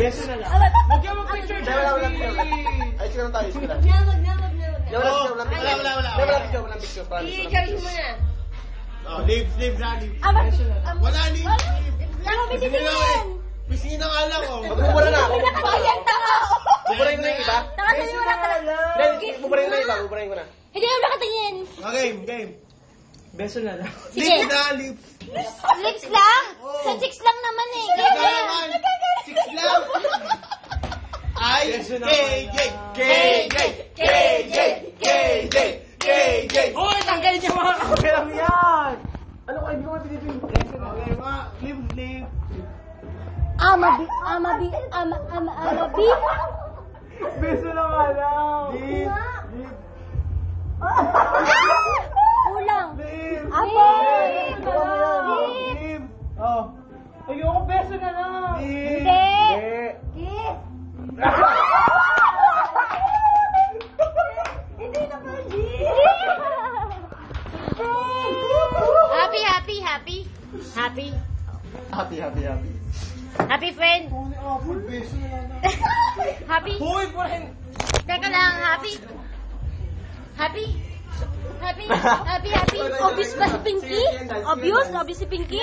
Beso na lang. Huwag ka mag-picture, Wala. Ayos ka lang tayo, ayos ka lang. Wala picture. I-charge mo na. Lips na, lips. Wala, lips. Pisina nga lang, oh. Magmumura na ako. Ayan, tanga! Buburahin ko na yung iba. Tanga sa wala ka lang. Buburahin ko na yung iba, buburahin ko na. Hindi mo nakatingin. Game. Beso na lang. Sige. Lips na, lips. Lips lang? Sa chicks lang naman eh. Six lang. Ay, KJ. Hoy, tanggalin niyo mga kameram yan! Ano kayo, hindi ko mapilipin. Okay, mga lip. Amabi. Beso na nga lang. Lip. Kulang. Lip. Aboy. Lip. Oh. Ayoko, beso na lang. Hindi. Kiss. Hindi naman, Happy friend. Beso na lang. Happy. Hoy, purahin. Teka lang, happy. Obvious ba si Pinky? Obvious si Pinky?